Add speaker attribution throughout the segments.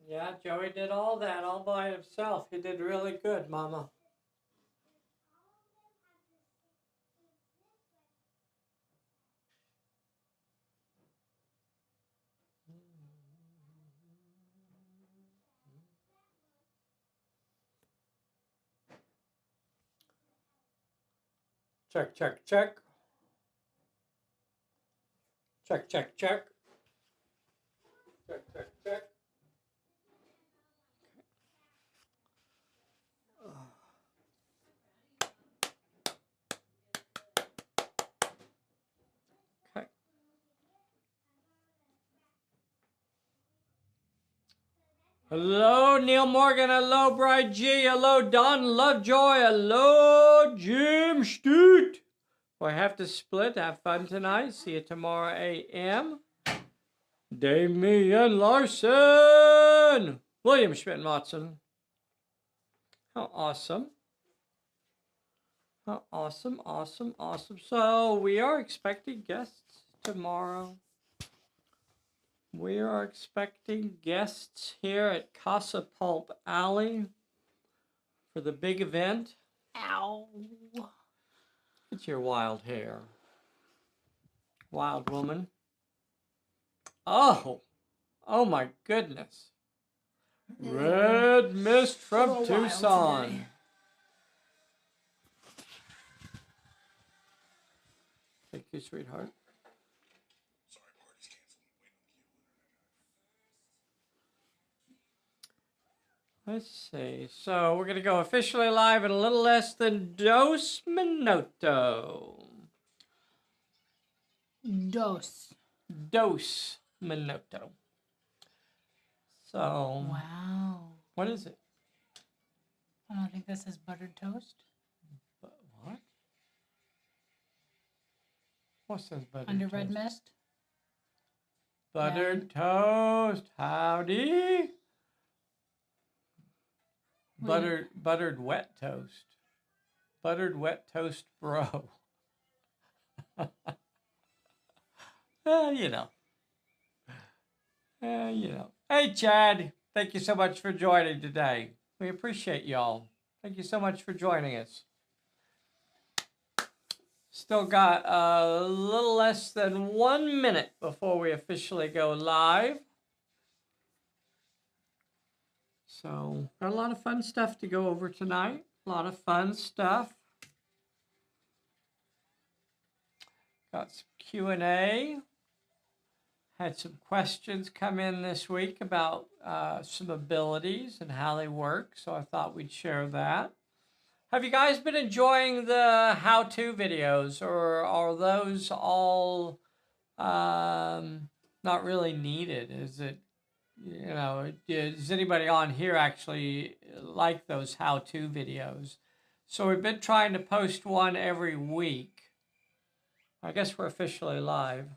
Speaker 1: Yeah, Joey did all that all by himself. He did really good, Mama. Check, check, check. Check, check, check. Check, check, check. Okay. Hello, Neil Morgan. Hello, Bride G. Hello, Don Lovejoy. Hello, Jim Stute. We have to split. Have fun tonight. See you tomorrow, a.m. Damian Larson. William Schmidt-Matson. How awesome. How awesome, awesome, awesome. So we are expecting guests tomorrow. We are expecting guests here at Casa Pulp Alley for the big event. Ow. It's your wild hair. Wild woman. Oh. Oh my goodness. Red mist from Tucson. Thank you, sweetheart.
Speaker 2: Sorry, party's canceled. Wait on the queue.
Speaker 1: Let's see. So we're going to go officially live in a little less than 2 minutos. Dos minuto. So.
Speaker 3: Wow.
Speaker 1: What is it?
Speaker 3: I don't think this is buttered toast.
Speaker 1: What? What says buttered
Speaker 3: Under
Speaker 1: toast?
Speaker 3: red mist.
Speaker 1: Buttered toast. Howdy. Buttered wet toast. Buttered wet toast, bro. You know. Hey, Chad. Thank you so much for joining today. We appreciate y'all. Thank you so much for joining us. Still got a little less than 1 minute before we officially go live. So, got a lot of fun stuff to go over tonight. A lot of fun stuff. Got some Q&A. Had some questions come in this week about some abilities and how they work. So I thought we'd share that. Have you guys been enjoying the how-to videos, or are those all not really needed? Is it, does anybody on here actually like those how-to videos? So we've been trying to post one every week. I guess we're officially live.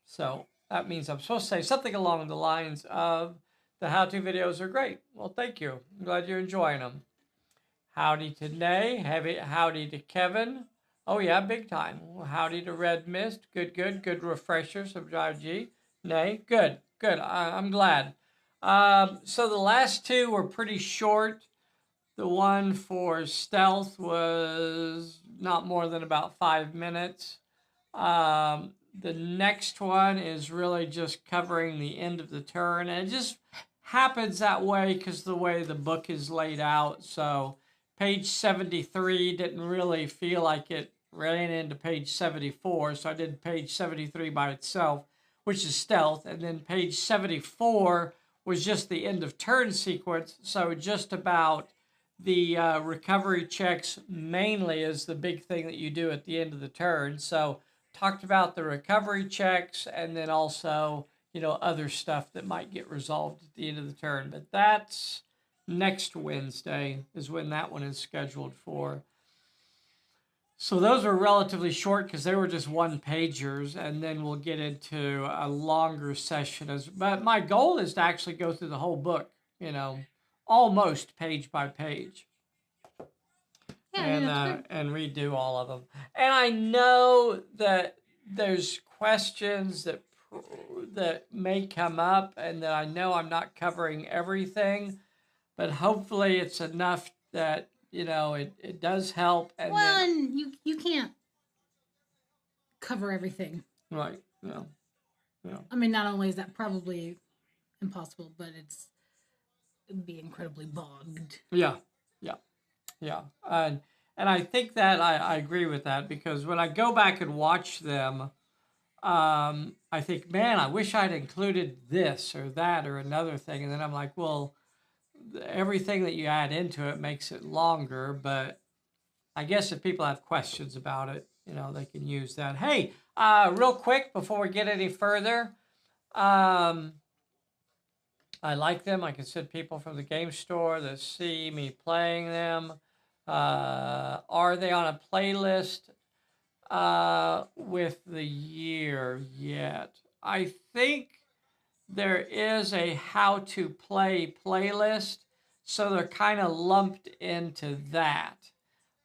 Speaker 1: So that means I'm supposed to say something along the lines of the how-to videos are great. Well, thank you. I'm glad you're enjoying them. Howdy to Nay. Howdy to Kevin. Oh, yeah, big time. Howdy to Red Mist. Good refreshers of Drive G. Nay, good. I'm glad. So the last two were pretty short. The one for stealth was not more than about 5 minutes. The next one is really just covering the end of the turn. And it just happens that way because the way the book is laid out. So page 73 didn't really feel like it ran into page 74. So I did page 73 by itself, which is stealth. And then page 74 was just the end of turn sequence. So just about the recovery checks mainly is the big thing that you do at the end of the turn. So talked about the recovery checks and then also, other stuff that might get resolved at the end of the turn. But that's next Wednesday is when that one is scheduled for. So those are relatively short because they were just 1-pagers, and then we'll get into a longer session. But my goal is to actually go through the whole book, almost page by page. And redo all of them. And I know that there's questions that that may come up, and that I know I'm not covering everything, but hopefully it's enough that it does help. And
Speaker 3: Well,
Speaker 1: then
Speaker 3: and you can't cover everything.
Speaker 1: right, yeah, yeah,
Speaker 3: I mean, not only is that probably impossible, but it'd be incredibly bogged.
Speaker 1: yeah, yeah, yeah, and I think that I agree with that, because when I go back and watch them, I think, man, I wish I'd included this or that or another thing, and then I'm like, well, everything that you add into it makes it longer. But I guess if people have questions about it, they can use that. Hey, real quick before we get any further, I like them. Like I said, people from the game store that see me playing them. Are they on a playlist with the year yet? I think there is a how to play playlist, so they're kind of lumped into that.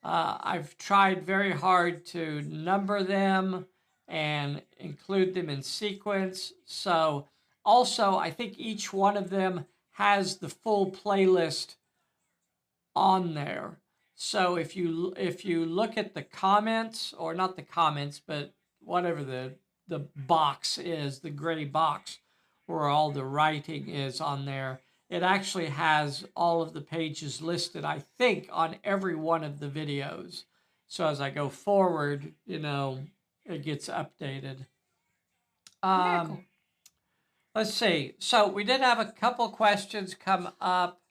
Speaker 1: I've tried very hard to number them and include them in sequence. So, also, I think each one of them has the full playlist on there. So if you look at the comments, or not the comments, but whatever the box is, the gray box where all the writing is on there, it actually has all of the pages listed, I think, on every one of the videos. So as I go forward, it gets updated.
Speaker 3: Very cool.
Speaker 1: Let's see. So we did have a couple questions come up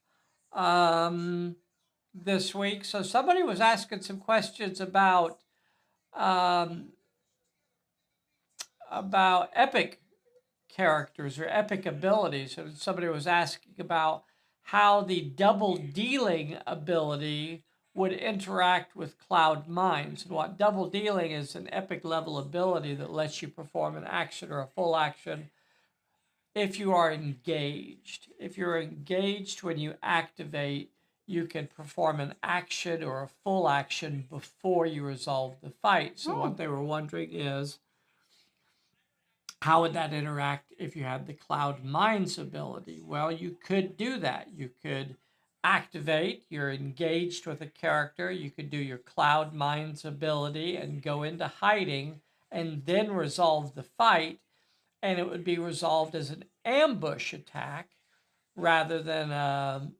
Speaker 1: this week. So somebody was asking some questions um, about epic characters or epic abilities. So somebody was asking about how the double dealing ability would interact with cloud mines. And what double dealing is: an epic level ability that lets you perform an action or a full action if you are engaged. If you're engaged when you activate, you can perform an action or a full action before you resolve the fight. So what they were wondering is, how would that interact if you had the Cloud Mines ability? Well, you could do that. You could activate, you're engaged with a character, you could do your Cloud Mines ability and go into hiding and then resolve the fight, and it would be resolved as an ambush attack rather than a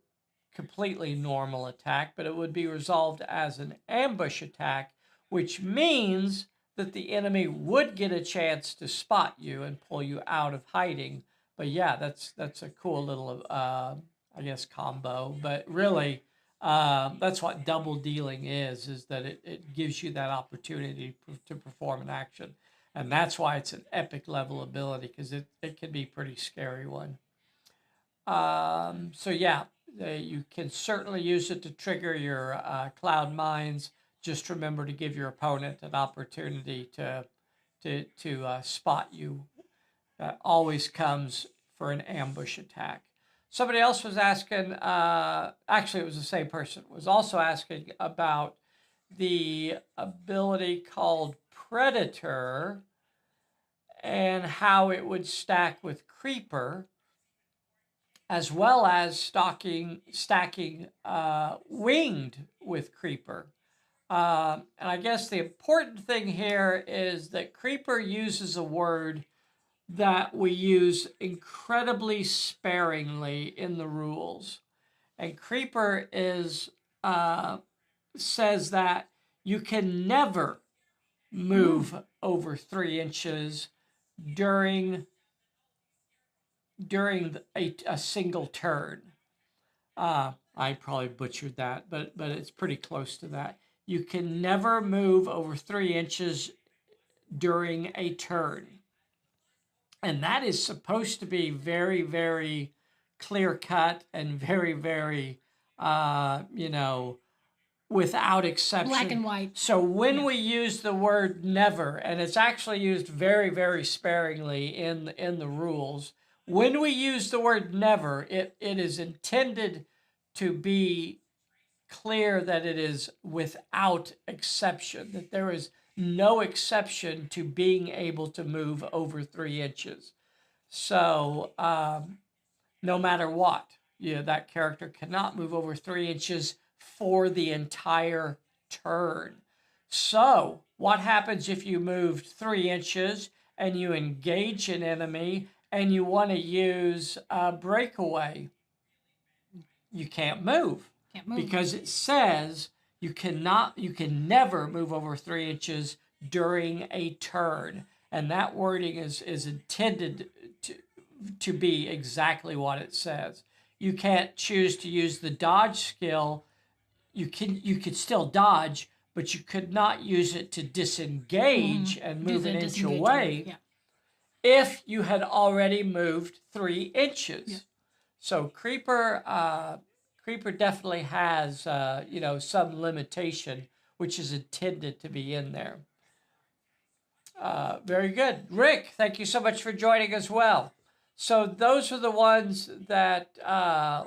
Speaker 1: completely normal attack, but it would be resolved as an ambush attack, which means that the enemy would get a chance to spot you and pull you out of hiding. But yeah, that's a cool little, I guess, combo. But really, that's what double dealing is that it gives you that opportunity to perform an action. And that's why it's an epic level ability, because it can be a pretty scary one. So yeah, you can certainly use it to trigger your cloud mines. Just remember to give your opponent an opportunity to spot you. That always comes for an ambush attack. Somebody else was asking, actually it was the same person, was also asking about the ability called Predator and how it would stack with Creeper, as well as stacking winged with Creeper. And I guess the important thing here is that Creeper uses a word that we use incredibly sparingly in the rules. And Creeper says that you can never move over 3 inches during a single turn. I probably butchered that, but it's pretty close to that. You can never move over 3 inches during a turn. And that is supposed to be very, very clear cut and very, very, without exception.
Speaker 3: Black and white.
Speaker 1: So when we use the word never, and it's actually used very, very sparingly in the rules, when we use the word never, it is intended to be clear that it is without exception, that there is no exception to being able to move over 3 inches. So no matter what, that character cannot move over 3 inches for the entire turn. So what happens if you moved 3 inches and you engage an enemy and you want to use a breakaway? You can't move.
Speaker 3: Can't move.
Speaker 1: Because it says you can never move over 3 inches during a turn. And that wording is intended to be exactly what it says. You can't choose to use the dodge skill. You could still dodge, but you could not use it to disengage and move an inch away.
Speaker 3: Yeah.
Speaker 1: If you had already moved 3 inches.
Speaker 3: Yeah.
Speaker 1: So Creeper definitely has some limitation, which is intended to be in there. Very good. Rick, thank you so much for joining as well. So those are the ones that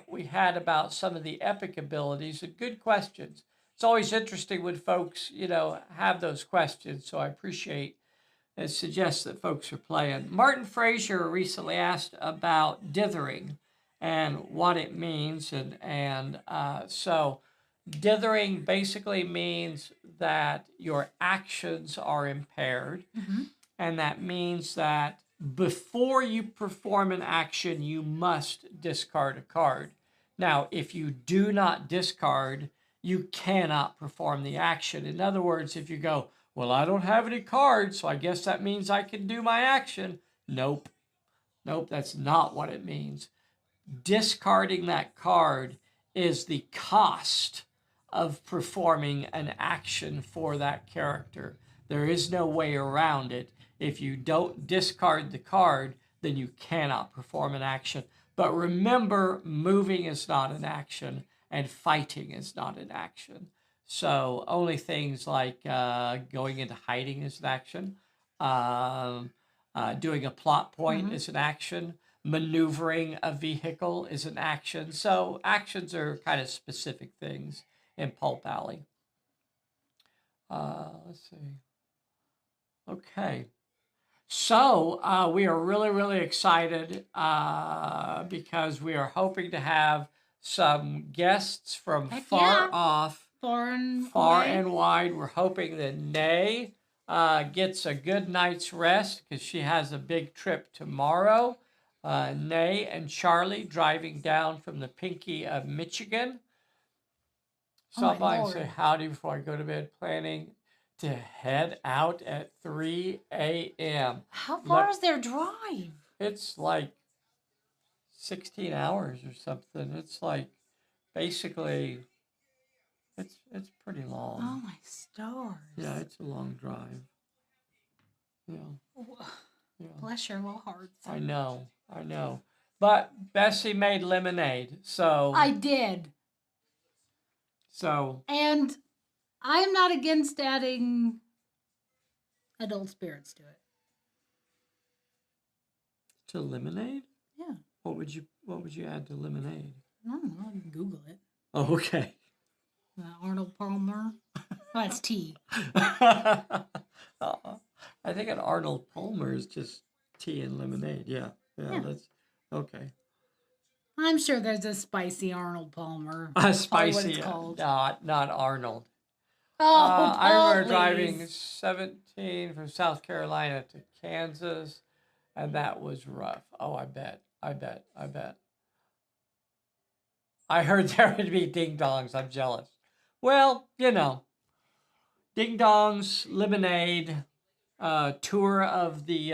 Speaker 1: we had about some of the epic abilities, and good questions. It's always interesting when folks, have those questions, so I appreciate it. Suggests that folks are playing. Martin Frazier recently asked about dithering and what it means, and so dithering basically means that your actions are impaired, and that means that before you perform an action, you must discard a card. Now, if you do not discard, you cannot perform the action. In other words, if you go, well, I don't have any cards, so I guess that means I can do my action. Nope, that's not what it means. Discarding that card is the cost of performing an action for that character. There is no way around it. If you don't discard the card, then you cannot perform an action. But remember, moving is not an action, and fighting is not an action. So only things like going into hiding is an action. Doing a plot point is an action. Maneuvering a vehicle is an action. So actions are kind of specific things in Pulp Alley. Let's see. Okay. So we are really, really excited because we are hoping to have some guests from far and wide. We're hoping that Nay gets a good night's rest because she has a big trip tomorrow. Nay and Charlie driving down from the Pinky of Michigan. Stop by and say howdy before I go to bed, planning to head out at 3 a.m.
Speaker 3: How far is their drive?
Speaker 1: It's like 16 hours or something. It's like basically, it's pretty long.
Speaker 3: Oh, my stars.
Speaker 1: Yeah, it's a long drive. Yeah.
Speaker 3: Bless your little hearts.
Speaker 1: I know. But Bessy made lemonade, so...
Speaker 3: I did.
Speaker 1: So...
Speaker 3: And I'm not against adding adult spirits to it.
Speaker 1: To lemonade?
Speaker 3: Yeah.
Speaker 1: What would you add to lemonade?
Speaker 3: I don't know. I can Google it.
Speaker 1: Oh, okay.
Speaker 3: Arnold Palmer. Oh, that's tea.
Speaker 1: I think an Arnold Palmer is just tea and lemonade. Yeah. That's okay.
Speaker 3: I'm sure there's a spicy Arnold Palmer.
Speaker 1: A spicy,
Speaker 3: what it's called.
Speaker 1: not Arnold.
Speaker 3: Oh,
Speaker 1: I remember driving 17 from South Carolina to Kansas, and that was rough. Oh, I bet. I heard there would be ding-dongs. I'm jealous. Well, ding-dongs, lemonade, tour of the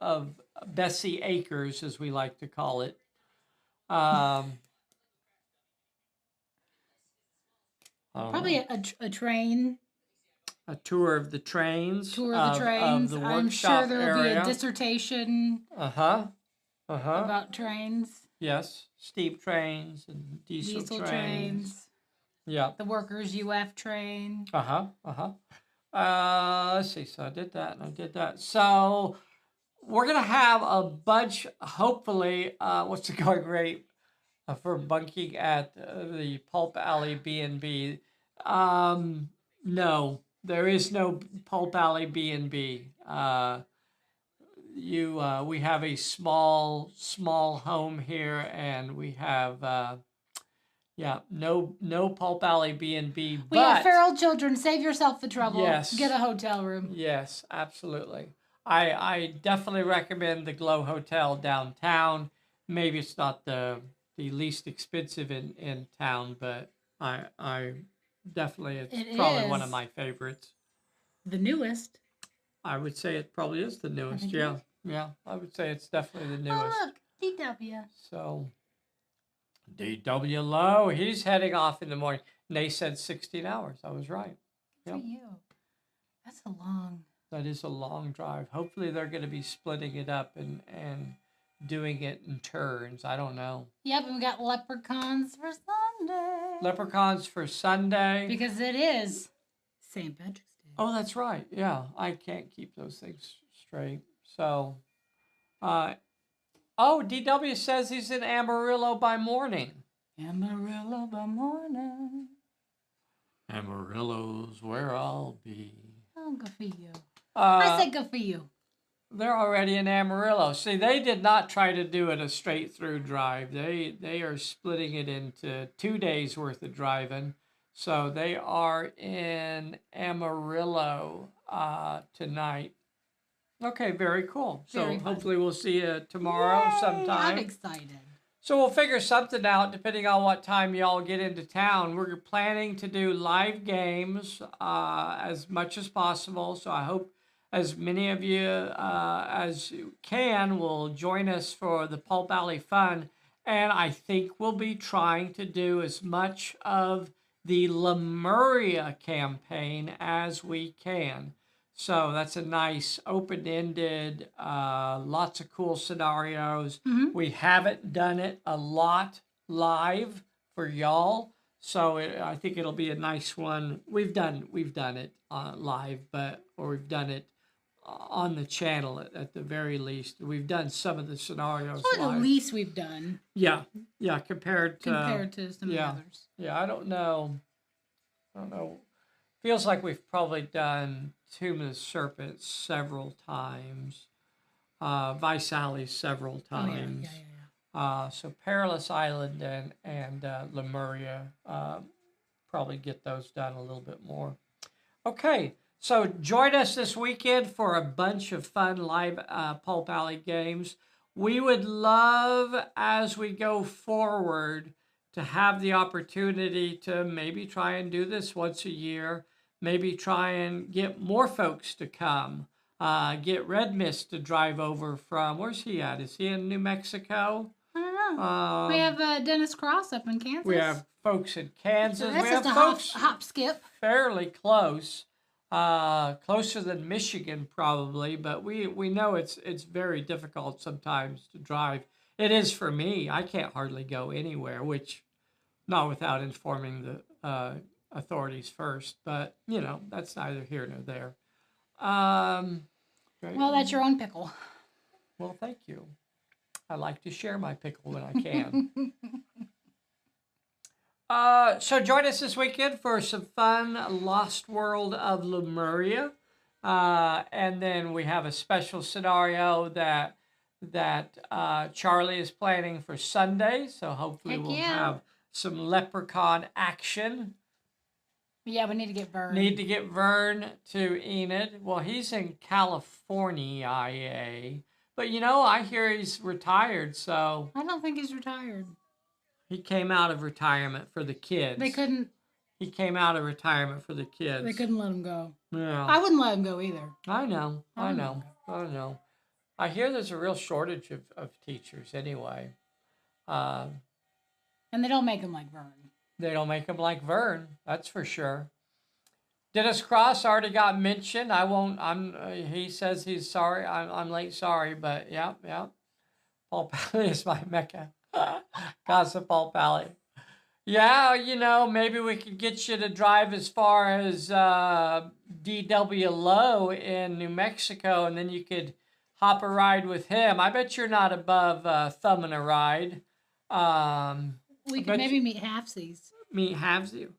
Speaker 1: of Bessy Acres, as we like to call it.
Speaker 3: Probably a train.
Speaker 1: A tour of the trains.
Speaker 3: Of the
Speaker 1: workshop
Speaker 3: I'm sure there will be
Speaker 1: area.
Speaker 3: a dissertation about trains.
Speaker 1: Yes, steam trains and diesel trains. Yeah.
Speaker 3: The workers' UF train.
Speaker 1: Let's see. So I did that and I did that. So we're going to have a bunch, hopefully, what's the going rate for bunking at the Pulp Alley B&B? No. there is no Pulp Alley B&B. We have a small home here, and we have no Pulp Alley B&B.
Speaker 3: We have
Speaker 1: But
Speaker 3: feral children. Save yourself the trouble.
Speaker 1: Yes.
Speaker 3: Get a hotel room.
Speaker 1: yes, absolutely. I definitely recommend the Glow Hotel downtown. Maybe it's not the least expensive in town, but I definitely it's probably one of
Speaker 3: is.
Speaker 1: my favorites.
Speaker 3: The newest.
Speaker 1: I would say it probably is the newest.
Speaker 3: think it
Speaker 1: Yeah,
Speaker 3: is.
Speaker 1: yeah. I would say it's definitely the
Speaker 3: Oh,
Speaker 1: newest.
Speaker 3: look. DW.
Speaker 1: So DW Low, he's heading off in the morning. And they said 16 hours. I was right.
Speaker 3: For
Speaker 1: Yep.
Speaker 3: you. That's a long.
Speaker 1: That is a long drive. Hopefully they're going to be splitting it up and doing it in turns. I don't know.
Speaker 3: Yep, and we got leprechauns for Sunday.
Speaker 1: Leprechauns for Sunday.
Speaker 3: Because it is St. Patrick's Day.
Speaker 1: Oh, that's right. Yeah, I can't keep those things straight. So, DW says he's in Amarillo by morning.
Speaker 3: Amarillo by morning.
Speaker 1: Amarillo's where I'll be.
Speaker 3: Oh, good for you. I said good for you.
Speaker 1: They're already in Amarillo. See, they did not try to do it a straight through drive. They are splitting it into 2 days worth of driving. So they are in Amarillo tonight. Okay, very cool. So
Speaker 3: Very fun.
Speaker 1: hopefully we'll see you tomorrow
Speaker 3: Yay,
Speaker 1: sometime.
Speaker 3: I'm excited.
Speaker 1: So we'll figure something out depending on what time y'all get into town. We're planning to do live games as much as possible. So I hope as many of you as you can will join us for the Pulp Alley Fun. And I think we'll be trying to do as much of the Lemuria campaign as we can. So that's a nice open-ended, lots of cool scenarios.
Speaker 3: Mm-hmm.
Speaker 1: We haven't done it a lot live for y'all, so I think it'll be a nice one. We've done it live, or we've done it on the channel at the very least. We've done some of the scenarios
Speaker 3: Or the
Speaker 1: live.
Speaker 3: least we've done
Speaker 1: Yeah, compared to
Speaker 3: some of the others.
Speaker 1: Yeah, I don't know. Feels like we've probably done Tomb of the Serpent several times. Vice Alley several times.
Speaker 3: Oh, yeah.
Speaker 1: So Perilous Island and Lemuria probably get those done a little bit more. Okay, so join us this weekend for a bunch of fun live Pulp Alley games. We would love, as we go forward, to have the opportunity to maybe try and do this once a year. Maybe try and get more folks to come. Get Red Mist to drive over from, where's he at? Is he in New Mexico?
Speaker 3: I don't know. We have Dennis Cross up in Kansas.
Speaker 1: We have folks in Kansas.
Speaker 3: So that's
Speaker 1: we
Speaker 3: just
Speaker 1: have
Speaker 3: a
Speaker 1: folks
Speaker 3: hop skip.
Speaker 1: fairly close, closer than Michigan probably, but we know it's very difficult sometimes to drive. It is for me. I can't hardly go anywhere, which not without informing the authorities first, but that's neither here nor there. Great.
Speaker 3: Well, that's your own pickle.
Speaker 1: Well, thank you. I like to share my pickle when I can. So join us this weekend for some fun Lost World of Lemuria. And then we have a special scenario that Charlie is planning for Sunday. So hopefully
Speaker 3: Heck
Speaker 1: we'll
Speaker 3: yeah.
Speaker 1: have some leprechaun action.
Speaker 3: Yeah, we need to get Vern.
Speaker 1: Need to get Vern to Enid. Well, he's in California, but I hear he's retired, so
Speaker 3: I don't think he's retired.
Speaker 1: he came out of retirement for the kids.
Speaker 3: They couldn't.
Speaker 1: He came out of retirement for the kids.
Speaker 3: They couldn't let him go.
Speaker 1: Yeah.
Speaker 3: I wouldn't let him go either.
Speaker 1: I know. I hear there's a real shortage of teachers anyway.
Speaker 3: And they don't make him like Vern.
Speaker 1: They don't make them like Vern, that's for sure. Dennis Cross already got mentioned. I won't. He says he's sorry. I'm late. Sorry, but yeah. Pulp Alley is my mecca. Gossip Pulp Alley. Yeah, maybe we could get you to drive as far as DW Low in New Mexico, and then you could hop a ride with him. I bet you're not above thumbing a ride.
Speaker 3: We could maybe meet halfsies.
Speaker 1: Meet halfsies.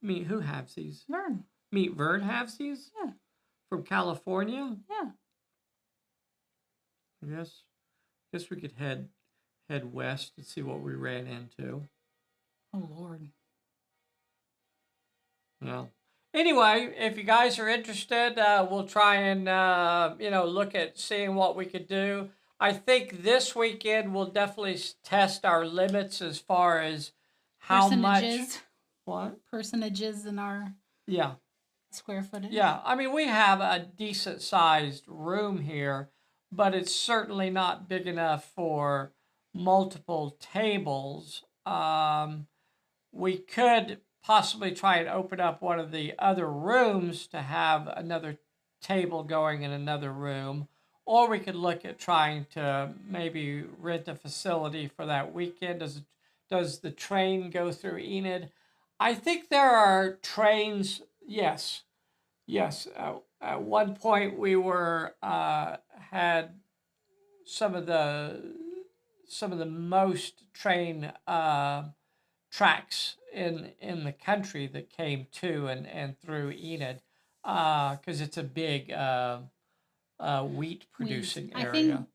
Speaker 1: Meet who halfsies?
Speaker 3: Vern.
Speaker 1: Meet Vern Havsies?
Speaker 3: Yeah.
Speaker 1: From California?
Speaker 3: Yeah.
Speaker 1: I guess we could head west and see what we ran into.
Speaker 3: Oh, Lord.
Speaker 1: Well, anyway, if you guys are interested, we'll try and look at seeing what we could do. I think this weekend we'll definitely test our limits as far as how much. What?
Speaker 3: Percentages in our
Speaker 1: Yeah.
Speaker 3: square footage.
Speaker 1: Yeah, I mean, we have a decent sized room here, but it's certainly not big enough for multiple tables. We could possibly try and open up one of the other rooms to have another table going in another room, or we could look at trying to maybe rent a facility for that weekend. Does the train go through Enid? I think there are trains. Yes. At one point we were had some of the most train tracks in the country that came to and through Enid, because it's a big wheat producing area.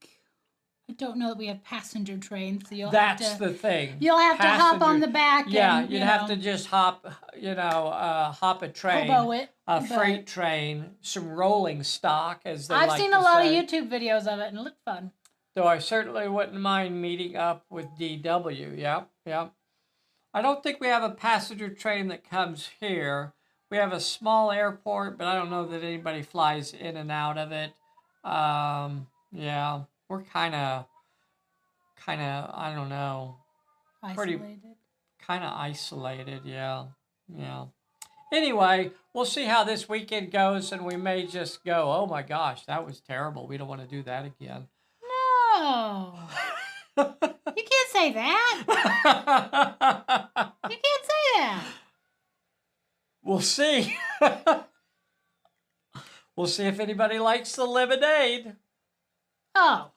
Speaker 3: I don't know that we have passenger trains, so
Speaker 1: That's the thing.
Speaker 3: You'll have to hop on the back.
Speaker 1: Yeah,
Speaker 3: and,
Speaker 1: you'd have to just hop a train,
Speaker 3: hobo it,
Speaker 1: a freight train, some rolling stock, as they
Speaker 3: I've
Speaker 1: like
Speaker 3: seen
Speaker 1: to
Speaker 3: a lot
Speaker 1: say.
Speaker 3: of YouTube videos of it, and it looked fun.
Speaker 1: Though I certainly wouldn't mind meeting up with DW. Yep. I don't think we have a passenger train that comes here. We have a small airport, but I don't know that anybody flies in and out of it. Yeah, we're kind of, I don't know.
Speaker 3: Isolated.
Speaker 1: Kind of isolated, yeah. Anyway, we'll see how this weekend goes, and we may just go, oh my gosh, that was terrible. We don't want to do that again.
Speaker 3: No. You can't say that. You can't say that.
Speaker 1: We'll see. We'll see if anybody likes the lemonade.
Speaker 3: Oh.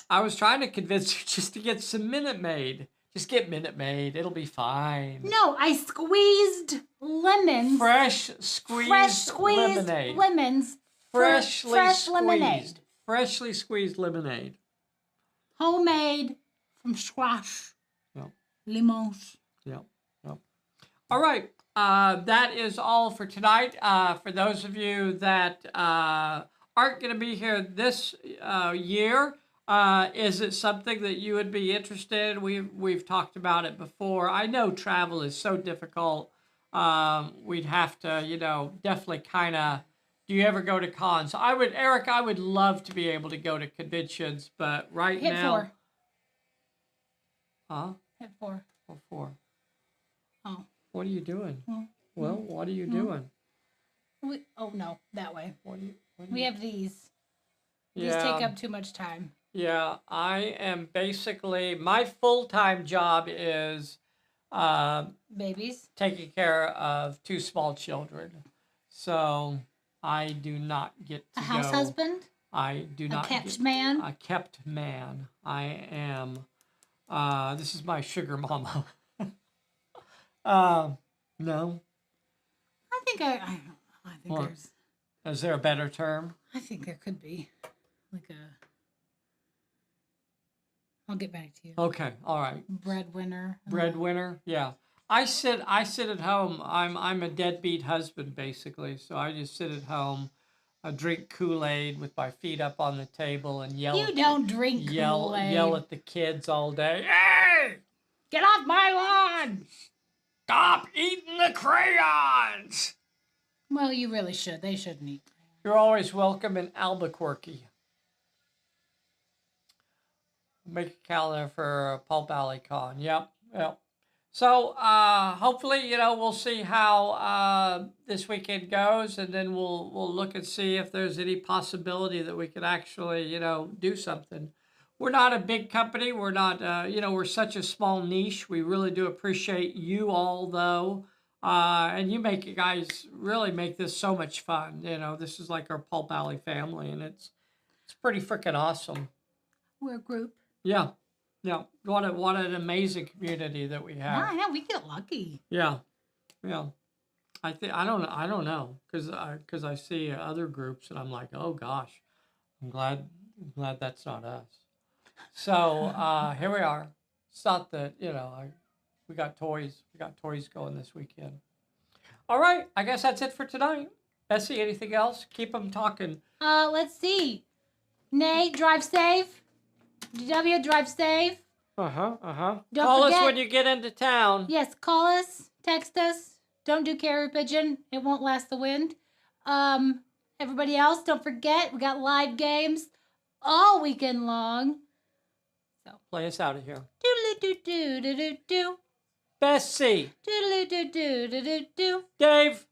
Speaker 1: I was trying to convince you just to get some Minute Maid. Just get Minute Maid. It'll be fine.
Speaker 3: No, I squeezed lemons.
Speaker 1: Fresh squeezed lemonade.
Speaker 3: Lemons.
Speaker 1: Fresh
Speaker 3: lemonade.
Speaker 1: Freshly squeezed lemonade.
Speaker 3: Homemade from squash.
Speaker 1: Yep.
Speaker 3: Limons.
Speaker 1: Yep. All right. That is all for tonight. For those of you that aren't going to be here this year, is it something that you would be interested in? We've talked about it before. I know travel is so difficult. We'd have to, definitely kind of. Do you ever go to cons? Eric, I would love to be able to go to conventions, but right
Speaker 3: Hit
Speaker 1: now.
Speaker 3: 4.
Speaker 1: Huh?
Speaker 3: Hit 4.
Speaker 1: What for?
Speaker 3: Oh.
Speaker 1: What are you doing?
Speaker 3: Hmm.
Speaker 1: Well, what are you doing?
Speaker 3: No, that way.
Speaker 1: We
Speaker 3: have these. These
Speaker 1: Yeah.
Speaker 3: take up too much time.
Speaker 1: Yeah, I am basically, my full-time job is
Speaker 3: Babies.
Speaker 1: taking care of 2 small children. So I do not get to
Speaker 3: A house
Speaker 1: go.
Speaker 3: husband?
Speaker 1: I do not
Speaker 3: A kept
Speaker 1: get,
Speaker 3: man?
Speaker 1: A kept man. I am. This is my sugar mama. No.
Speaker 3: I think
Speaker 1: What?
Speaker 3: there's.
Speaker 1: Is there a better term?
Speaker 3: I think there could be, like a. I'll get back to you.
Speaker 1: Okay, all right.
Speaker 3: Breadwinner.
Speaker 1: Breadwinner, yeah. I sit at home. I'm a deadbeat husband basically. So I just sit at home, I drink Kool-Aid with my feet up on the table and yell.
Speaker 3: You don't drink Kool-Aid.
Speaker 1: Yell at the kids all day. Hey!
Speaker 3: Get off my lawn!
Speaker 1: Stop eating the crayons!
Speaker 3: Well, you really should. They shouldn't eat.
Speaker 1: You're always welcome in Albuquerque. Make a calendar for Pulp Alley Con. Yep. So hopefully, we'll see how this weekend goes, and then we'll look and see if there's any possibility that we could actually, do something. We're not a big company. We're not, we're such a small niche. We really do appreciate you all, though. And you guys really make this so much fun. This is like our Pulp Alley family, and it's pretty freaking awesome.
Speaker 3: We're a group.
Speaker 1: Yeah. What an amazing community that we have.
Speaker 3: I know, we get lucky.
Speaker 1: Yeah. I don't know because I see other groups and I'm like, oh gosh, I'm glad that's not us. So here we are. It's not that we got toys. We got toys going this weekend. All right, I guess that's it for tonight. Bessy, anything else? Keep them talking.
Speaker 3: Let's see. Nate, drive safe. DW, drive safe.
Speaker 1: Don't
Speaker 3: Don't
Speaker 1: us
Speaker 3: forget-
Speaker 1: when you get into town.
Speaker 3: Yes, call us, text us. Don't do carrier pigeon. It won't last the wind. Everybody else, don't forget, we got live games all weekend long. So
Speaker 1: Play us out of here.
Speaker 3: doodle-doo-doo-doo-doo-doo.
Speaker 1: Bessy,
Speaker 3: Doodle-doo-doo-doo-doo-doo.
Speaker 1: Dave.